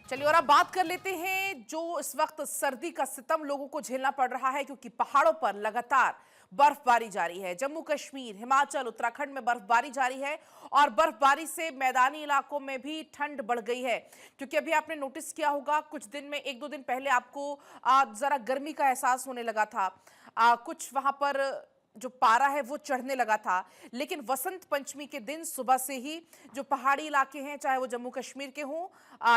चलिए और अब बात कर लेते हैं जो इस वक्त सर्दी का सितम लोगों को झेलना पड़ रहा है, क्योंकि पहाड़ों पर लगातार बर्फबारी जारी है। जम्मू कश्मीर, हिमाचल, उत्तराखंड में बर्फबारी जारी है और बर्फबारी से मैदानी इलाकों में भी ठंड बढ़ गई है। क्योंकि अभी आपने नोटिस किया होगा, कुछ दिन में, एक दो दिन पहले आपको जरा गर्मी का एहसास होने लगा था। कुछ वहां पर जो पारा है वो चढ़ने लगा था, लेकिन वसंत पंचमी के दिन सुबह से ही जो पहाड़ी इलाके हैं, चाहे वो जम्मू कश्मीर के हों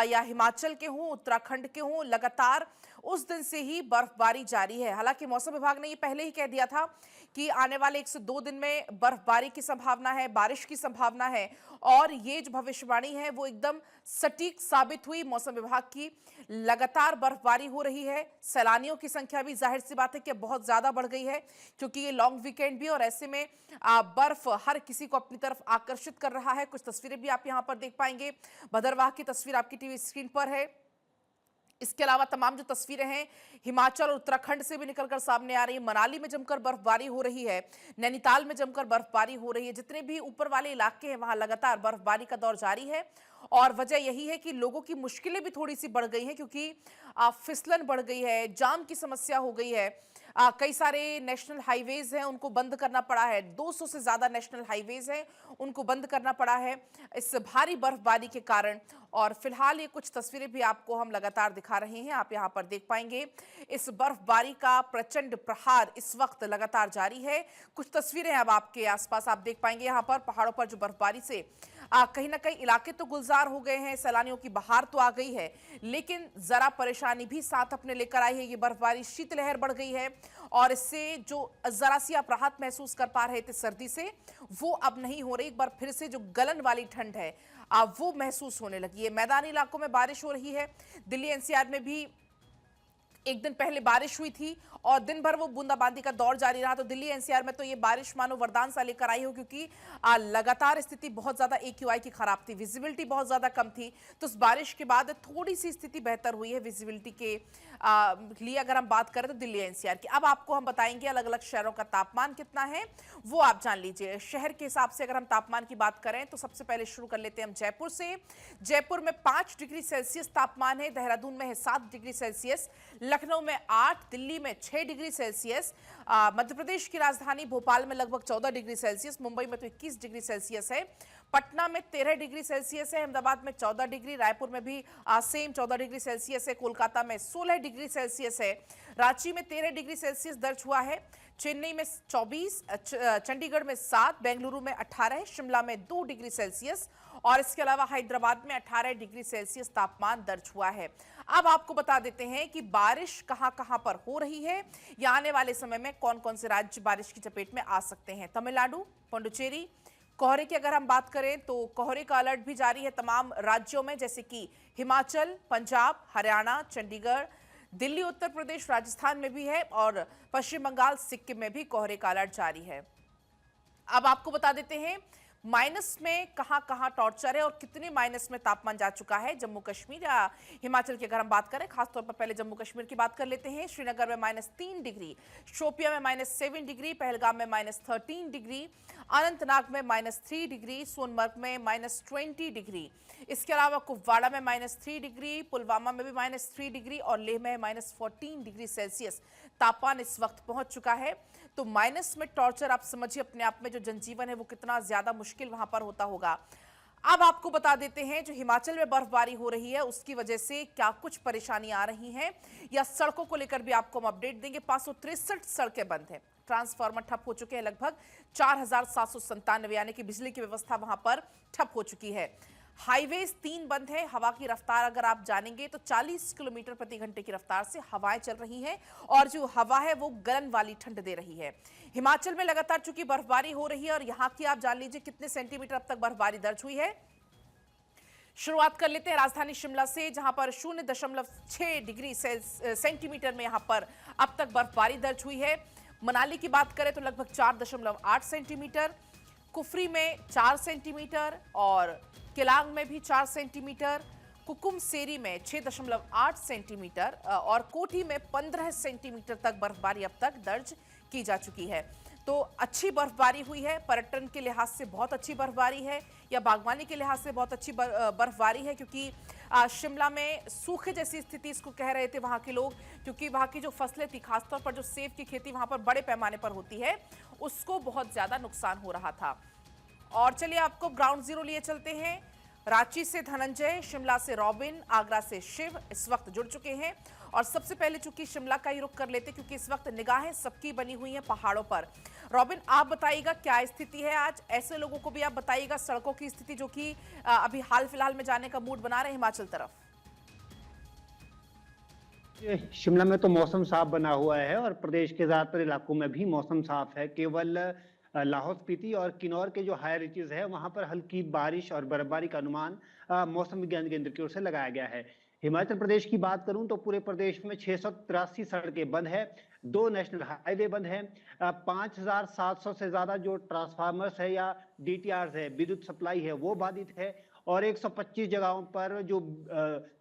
या हिमाचल के हों, उत्तराखंड के हों, लगातार उस दिन से ही बर्फबारी जारी है। हालांकि मौसम विभाग ने ये पहले ही कह दिया था कि आने वाले 1 से 2 दिन में बर्फबारी की संभावना है, बारिश की संभावना है, और ये जो भविष्यवाणी है वो एकदम सटीक साबित हुई। मौसम विभाग की लगातार बर्फबारी हो रही है। सैलानियों की संख्या भी जाहिर सी बात है कि बहुत ज्यादा बढ़ गई है, क्योंकि ये लॉन्ग वीकेंड भी, और ऐसे में बर्फ हर किसी को अपनी तरफ आकर्षित कर रहा है। कुछ तस्वीरें भी आप यहां पर देख पाएंगे। भदरवाह की तस्वीर आपकी टीवी स्क्रीन पर है। इसके अलावा तमाम जो तस्वीरें हैं हिमाचल और उत्तराखंड से भी निकलकर सामने आ रही है। मनाली में जमकर बर्फबारी हो रही है, नैनीताल में जमकर बर्फबारी हो रही है। जितने भी ऊपर वाले इलाके हैं वहां लगातार बर्फबारी का दौर जारी है, और वजह यही है कि लोगों की मुश्किलें भी थोड़ी सी बढ़ गई हैं, क्योंकि फिसलन बढ़ गई है, जाम की समस्या हो गई है। कई सारे नेशनल हाईवेज हैं, उनको बंद करना पड़ा है। 200 से ज्यादा नेशनल हाईवेज हैं, उनको बंद करना पड़ा है इस भारी बर्फबारी के कारण। और फिलहाल ये कुछ तस्वीरें भी आपको हम लगातार दिखा रहे हैं, आप यहां पर देख पाएंगे। इस बर्फबारी का प्रचंड प्रहार इस वक्त लगातार जारी है। कुछ तस्वीरें अब आपके आसपास आप देख पाएंगे। यहां पर पहाड़ों पर जो बर्फबारी से कहीं ना कहीं इलाके तो गुलजार हो गए हैं, सैलानियों की बहार तो आ गई है, लेकिन जरा परेशानी भी साथ अपने लेकर आई है। ये बर्फबारी, शीतलहर बढ़ गई है, और इससे जो जरा सी आप राहत महसूस कर पा रहे थे सर्दी से, वो अब नहीं हो रही। एक बार फिर से जो गलन वाली ठंड है वो महसूस होने लगी है। मैदानी इलाकों में बारिश हो रही है। दिल्ली एनसीआर में भी एक दिन पहले बारिश हुई थी और दिन भर वो बूंदाबांदी का दौर जारी रहा। तो दिल्ली एनसीआर में तो ये बारिश मानो वरदान सा लेकर आई हो, क्योंकि लगातार स्थिति बहुत ज्यादा एक्यूआई की खराब थी, विजिबिलिटी बहुत ज्यादा कम थी। तो इस बारिश के बाद थोड़ी सी स्थिति बेहतर हुई है विजिबिलिटी के लिए अगर हम बात करें तो दिल्ली एनसीआर की। अब आपको हम बताएंगे अलग अलग शहरों का तापमान कितना है, वो आप जान लीजिए। शहर के हिसाब से अगर हम तापमान की बात करें तो सबसे पहले शुरू कर लेते हैं हम जयपुर से। जयपुर में 5 डिग्री सेल्सियस तापमान है, देहरादून में है 7 डिग्री सेल्सियस, लखनऊ में 8, दिल्ली में 6 डिग्री सेल्सियस, मध्य प्रदेश की राजधानी भोपाल में लगभग 14 डिग्री सेल्सियस, मुंबई में तो 21 डिग्री सेल्सियस है, पटना में 13 डिग्री सेल्सियस है, अहमदाबाद में 14 डिग्री, रायपुर में भी सेम 14 डिग्री सेल्सियस है, कोलकाता में 16 डिग्री सेल्सियस है, रांची में 13 डिग्री सेल्सियस दर्ज हुआ है, चेन्नई में 24, चंडीगढ़ में 7, बेंगलुरु में 18, शिमला में 2 डिग्री सेल्सियस, और इसके अलावा हैदराबाद में 18 डिग्री सेल्सियस तापमान दर्ज हुआ है। अब आपको बता देते हैं कि बारिश कहां कहां पर हो रही है या आने वाले समय में कौन कौन से राज्य बारिश की चपेट में आ सकते हैं। तमिलनाडु, पुडुचेरी, कोहरे की अगर हम बात करें तो कोहरे का अलर्ट भी जारी है तमाम राज्यों में, जैसे कि हिमाचल, पंजाब, हरियाणा, चंडीगढ़, दिल्ली, उत्तर प्रदेश, राजस्थान में भी है, और पश्चिम बंगाल, सिक्किम में भी कोहरे का अलर्ट जारी है। अब आपको बता देते हैं माइनस में कहां कहां टॉर्चर है और कितने माइनस में तापमान जा चुका है जम्मू कश्मीर या हिमाचल की अगर हम बात करें। खासतौर पर पहले जम्मू कश्मीर की बात कर लेते हैं। श्रीनगर में -3 डिग्री, शोपिया में -7 डिग्री, पहलगाम में -13 डिग्री, अनंतनाग में -3 डिग्री, सोनमर्ग में -20 डिग्री, इसके अलावा कुपवाड़ा में -3 डिग्री, पुलवामा में भी -3 डिग्री, और लेह में -14 डिग्री सेल्सियस तापमान इस वक्त पहुंच चुका है। तो माइनस में टॉर्चर, आप समझिए अपने आप में जो जनजीवन है वो कितना ज्यादा मुश्किल वहां पर होता होगा। अब आपको बता देते हैं जो हिमाचल में बर्फबारी हो रही है उसकी वजह से क्या कुछ परेशानी आ रही हैं, या सड़कों को लेकर भी आपको हम अपडेट देंगे। 563 सड़कें बंद हैं, ट्रांसफार्मर ठप हो चुके हैं, लगभग 4797 यानी कि बिजली की व्यवस्था वहां पर ठप हो चुकी है। हाईवेज 3 बंद है। हवा की रफ्तार अगर आप जानेंगे तो 40 किलोमीटर प्रति घंटे की रफ्तार से हवाएं चल रही हैं, और जो हवा है वो गलन वाली ठंड दे रही है। हिमाचल में लगातार चूंकि बर्फबारी हो रही है, और यहां की आप जान लीजिए कितने सेंटीमीटर अब तक बर्फबारी दर्ज हुई है। शुरुआत कर लेते हैं राजधानी शिमला से, जहां पर 0.6 डिग्री सेंटीमीटर में यहां पर अब तक बर्फबारी दर्ज हुई है। मनाली की बात करें तो लगभग 4.8 सेंटीमीटर, कुफरी में 4 सेंटीमीटर, और केलांग में भी 4 सेंटीमीटर, कुकुमसेरी में 6.8 सेंटीमीटर, और कोठी में 15 सेंटीमीटर तक बर्फबारी अब तक दर्ज की जा चुकी है। तो अच्छी बर्फबारी हुई है, पर्यटन के लिहाज से बहुत अच्छी बर्फबारी है, या बागवानी के लिहाज से बहुत अच्छी बर्फबारी है, क्योंकि शिमला में सूखे जैसी स्थिति इसको कह रहे थे वहां के लोग, क्योंकि वहां की जो फसलें थी, खासतौर पर जो सेब की खेती वहां पर बड़े पैमाने पर होती है, उसको बहुत ज्यादा नुकसान हो रहा था। और चलिए आपको ग्राउंड जीरो लिए चलते हैं। रांची से धनंजय, शिमला से रॉबिन, आगरा से शिव इस वक्त जुड़ चुके हैं। और सबसे पहले चूंकि शिमला का ही रुख कर लेते, क्योंकि इस वक्त निगाहें सबकी बनी हुई हैं पहाड़ों पर। रॉबिन, आप बताइएगा क्या स्थिति है आज, ऐसे लोगों को भी आप बताइएगा सड़कों की स्थिति, जो कि अभी हाल फिलहाल में जाने का मूड बना रहे हिमाचल तरफ। शिमला में तो मौसम साफ बना हुआ है और प्रदेश के ज्यादातर इलाकों में भी मौसम साफ है। केवल लाहौल स्पीति और किन्नौर के जो हायर रीचेस है वहां पर हल्की बारिश और बर्फबारी का अनुमान मौसम विज्ञान केंद्र की ओर से लगाया गया है। हिमाचल प्रदेश की बात करूं तो पूरे प्रदेश में 683 सड़कें बंद है, 2 नेशनल हाईवे बंद है, 5700 से ज्यादा जो ट्रांसफार्मर्स है या डीटीआर है, विद्युत सप्लाई है, वो बाधित है। और 125 जगहों पर जो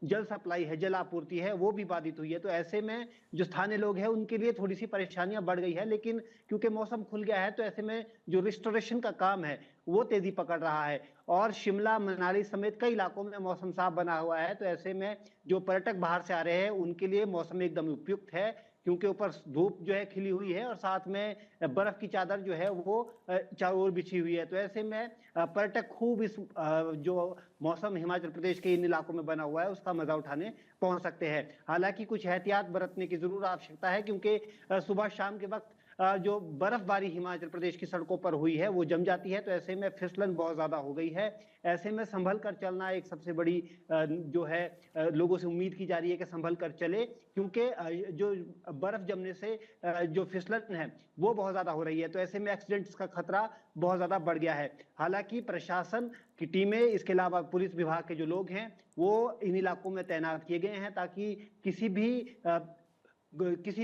जल सप्लाई है, जल आपूर्ति है, वो भी बाधित हुई है। तो ऐसे में जो स्थानीय लोग हैं उनके लिए थोड़ी सी परेशानियां बढ़ गई है, लेकिन क्योंकि मौसम खुल गया है तो ऐसे में जो रिस्टोरेशन का काम है वो तेजी पकड़ रहा है। और शिमला, मनाली समेत कई इलाकों में मौसम साफ बना हुआ है। तो ऐसे में जो पर्यटक बाहर से आ रहे हैं उनके लिए मौसम एकदम उपयुक्त है, क्योंकि ऊपर धूप जो है खिली हुई है और साथ में बर्फ की चादर जो है वो चारों ओर बिछी हुई है। तो ऐसे में पर्यटक खूब इस जो मौसम हिमाचल प्रदेश के इन इलाकों में बना हुआ है उसका मजा उठाने पहुंच सकते हैं। हालांकि कुछ एहतियात बरतने की जरूर आवश्यकता है, क्योंकि सुबह शाम के वक्त जो बर्फबारी हिमाचल प्रदेश की सड़कों पर हुई है वो जम जाती है। तो ऐसे में फिसलन बहुत ज्यादा हो गई है। ऐसे में संभल कर चलना एक सबसे बड़ी जो है लोगों से उम्मीद की जा रही है कि संभल कर चले, क्योंकि जो बर्फ जमने से जो फिसलन है वो बहुत ज्यादा हो रही है। तो ऐसे में एक्सीडेंट्स का खतरा बहुत ज्यादा बढ़ गया है। हालांकि प्रशासन की टीमें, इसके अलावा पुलिस विभाग के जो लोग हैं वो इन इलाकों में तैनात किए गए हैं, ताकि किसी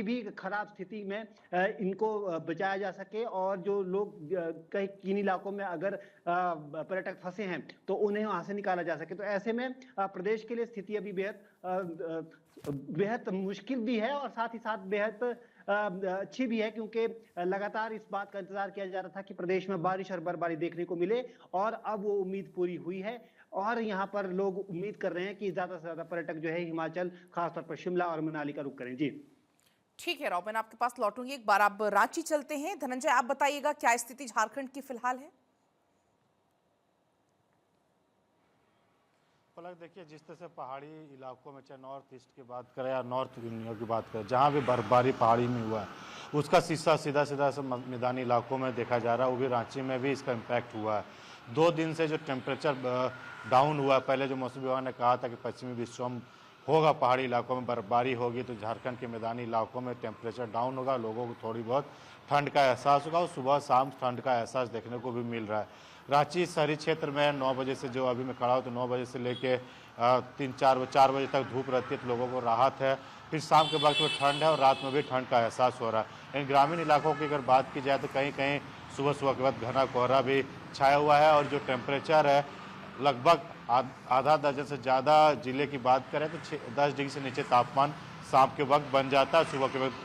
भी खराब स्थिति में इनको बचाया जा सके। और जो लोग कहीं किन इलाकों में अगर पर्यटक फंसे हैं तो उन्हें वहां से निकाला जा सके। तो ऐसे में प्रदेश के लिए स्थिति अभी बेहद मुश्किल भी है और साथ ही साथ बेहद अच्छी भी है, क्योंकि लगातार इस बात का इंतजार किया जा रहा था कि प्रदेश में बारिश और बर्फबारी देखने को मिले, और अब वो उम्मीद पूरी हुई है। और यहाँ पर लोग उम्मीद कर रहे हैं कि ज्यादा से ज्यादा पर्यटक जो है हिमाचल, खासतौर पर शिमला और मनाली का रुख करें। जी ठीक है रॉबिन, आपके पास लौटूंगी। एक बार आप रांची चलते हैं। धनंजय, आप बताइएगा क्या स्थिति झारखंड की फिलहाल है। पलक, देखिए जिस तरह से पहाड़ी इलाकों में, चाहे नॉर्थ ईस्ट की बात करें या नॉर्थ इंडिया की बात करें, जहाँ भी बर्फबारी पहाड़ी में हुआ है उसका सीधा सीधा से मैदानी इलाकों में देखा जा रहा है। वो भी रांची में भी इसका इम्पैक्ट हुआ है। 2 दिन से जो टेम्परेचर डाउन हुआ है, पहले जो मौसम विभाग ने कहा था कि पश्चिमी विक्षोभ होगा, पहाड़ी इलाकों में बर्फबारी होगी, तो झारखंड के मैदानी इलाकों में टेम्परेचर डाउन होगा, लोगों को थोड़ी बहुत ठंड का एहसास होगा और सुबह शाम ठंड का एहसास देखने को भी मिल रहा है। रांची शहरी क्षेत्र में 9 बजे से, जो अभी मैं खड़ा हूँ, तो 9 बजे से लेके 4 बजे तक धूप रहती है, तो लोगों को राहत है। फिर शाम के वक्त में ठंड है और रात में भी ठंड का एहसास हो रहा है। लेकिन ग्रामीण इलाकों की अगर बात की जाए तो कहीं कहीं सुबह के वक्त घना कोहरा भी छाया हुआ है। और जो टेम्परेचर है लगभग आधा दर्जन से ज़्यादा जिले की बात करें तो 10 डिग्री से नीचे तापमान शाम के वक्त बन जाता है, सुबह के वक्त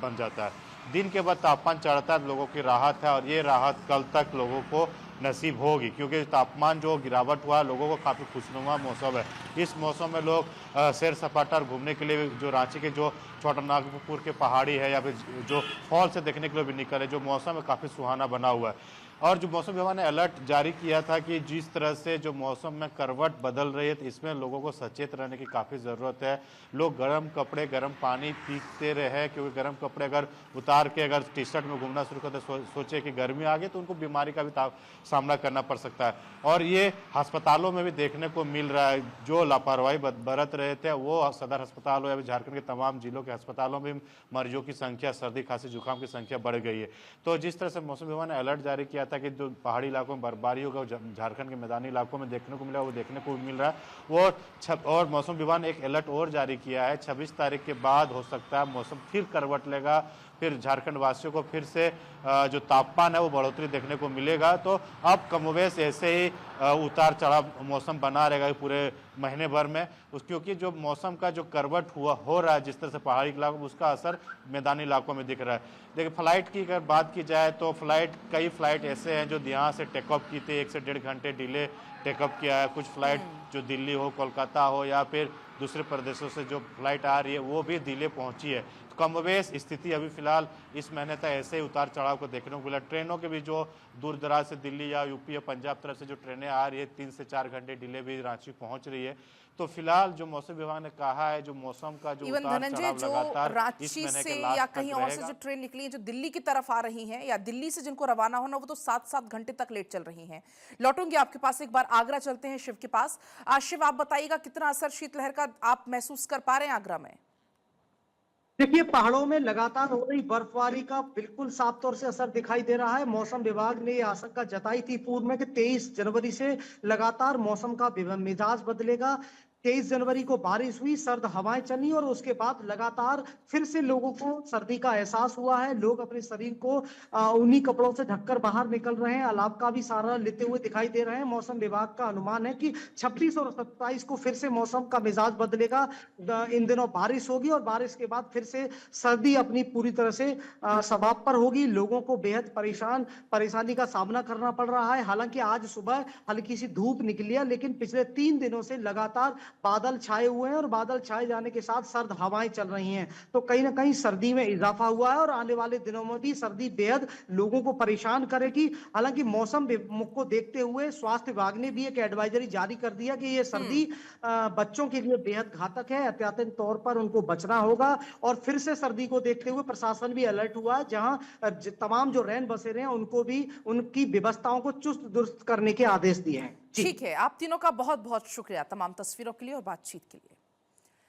बन जाता है। दिन के बाद तापमान चढ़ता है, लोगों की राहत है और ये राहत कल तक लोगों को नसीब होगी, क्योंकि तापमान जो गिरावट हुआ, लोगों को काफ़ी खुशनुमा मौसम है। इस मौसम में लोग सैर सपाटा और घूमने के लिए जो रांची के जो छोटा नागपुर के पहाड़ी है या फिर जो फॉल से देखने के लिए भी निकले, जो मौसम है काफ़ी सुहाना बना हुआ है। और जो मौसम विभाग ने अलर्ट जारी किया था कि जिस तरह से जो मौसम में करवट बदल रही है, तो इसमें लोगों को सचेत रहने की काफ़ी ज़रूरत है। लोग गर्म कपड़े, गर्म पानी पीते रहे, क्योंकि गर्म कपड़े अगर उतार के अगर टी शर्ट में घूमना शुरू करते सोचे कि गर्मी आ गई तो उनको बीमारी का भी सामना करना पड़ सकता है। और ये अस्पतालों में भी देखने को मिल रहा है। जो लापरवाही बरत रहे थे वो सदर अस्पताल हो या झारखंड के तमाम जिलों के अस्पतालों में मरीजों की संख्या, सर्दी खांसी जुकाम की संख्या बढ़ गई है। तो जिस तरह से मौसम विभाग ने अलर्ट जारी किया था कि जो पहाड़ी इलाकों में बर्फबारी होगा, झारखंड के मैदानी इलाकों में देखने को मिला, वो देखने को मिल रहा है। और मौसम विभाग ने एक अलर्ट और जारी किया है, 26 तारीख के बाद हो सकता है मौसम फिर करवट लेगा, फिर झारखंड वासियों को फिर से जो तापमान है वो बढ़ोतरी देखने को मिलेगा। तो अब कमोवेश ऐसे ही उतार चढ़ाव मौसम बना रहेगा पूरे महीने भर में क्योंकि जो मौसम का जो करवट हो रहा है जिस तरह से पहाड़ी इलाकों में, उसका असर मैदानी इलाकों में दिख रहा है। देखिए फ्लाइट की अगर बात की जाए तो कई फ्लाइट ऐसे हैं जो यहाँ से टेकऑफ की थी, 1 से 1.5 घंटे डिले टेकअप किया है। कुछ फ्लाइट जो दिल्ली हो, कोलकाता हो या फिर दूसरे प्रदेशों से जो फ्लाइट आ रही है वो भी डिले पहुंची है। तो कमोवेश स्थिति अभी फिलहाल इस महीने तक ऐसे ही उतार चढ़ाव को देखने को मिला। ट्रेनों के भी जो दूर दराज से दिल्ली या यूपी या पंजाब तरफ से जो ट्रेनें आ रही है 3 से 4 घंटे डिले भी रांची पहुंच रही है। तो फिलहाल जो मौसम विभाग ने कहा है जो मौसम का जो इवन उतार धनंजय, चढ़ाव जो लगातार इस रांची महीने से के या लास्ट कहीं तक और से रहेगा। जो ट्रेन निकली है जो दिल्ली की तरफ आ रही हैं या दिल्ली से जिनको रवाना होना वो तो 7-7 घंटे तक लेट चल रही हैं। लौटूंगी आपके पास, एक बार आगरा चलते हैं शिव के पास। शिव, आप बताइएगा कितना असर शीतलहर का आप महसूस कर पा रहे हैं आगरा में? देखिए, पहाड़ों में लगातार हो रही बर्फबारी का बिल्कुल साफ तौर से असर दिखाई दे रहा है। मौसम विभाग ने ये आशंका जताई थी पूर्व में कि 23 जनवरी से लगातार मौसम का मिजाज बदलेगा। 23 जनवरी को बारिश हुई, सर्द हवाएं चली और उसके बाद लगातार फिर से लोगों को सर्दी का एहसास हुआ है। लोग अपने शरीर को उन्हीं कपड़ों से ढककर बाहर निकल रहे हैं, अलाव का भी सहारा लेते हुए दिखाई दे रहे हैं। मौसम विभाग का अनुमान है कि 26 और 27 को फिर से मौसम का मिजाज बदलेगा। इन दिनों बारिश होगी और बारिश के बाद फिर से सर्दी अपनी पूरी तरह से समाप्त पर होगी। लोगों को बेहद परेशानी का सामना करना पड़ रहा है। हालांकि आज सुबह हल्की सी धूप निकली है, लेकिन पिछले 3 दिनों से लगातार बादल छाए हुए हैं और बादल छाए जाने के साथ सर्द हवाएं चल रही हैं। तो कहीं ना कहीं सर्दी में इजाफा हुआ है और आने वाले दिनों में भी सर्दी बेहद लोगों को परेशान करेगी। हालांकि मौसम को देखते हुए स्वास्थ्य विभाग ने भी एक एडवाइजरी जारी कर दिया कि ये सर्दी बच्चों के लिए बेहद घातक है, एहतियातन तौर पर उनको बचना होगा। और फिर से सर्दी को देखते हुए प्रशासन भी अलर्ट हुआ है, जहां तमाम जो रैन बसेरे हैं उनको भी उनकी व्यवस्थाओं को चुस्त दुरुस्त करने के आदेश दिए हैं। ठीक है, आप तीनों का बहुत बहुत शुक्रिया तमाम तस्वीरों के लिए और बातचीत के लिए।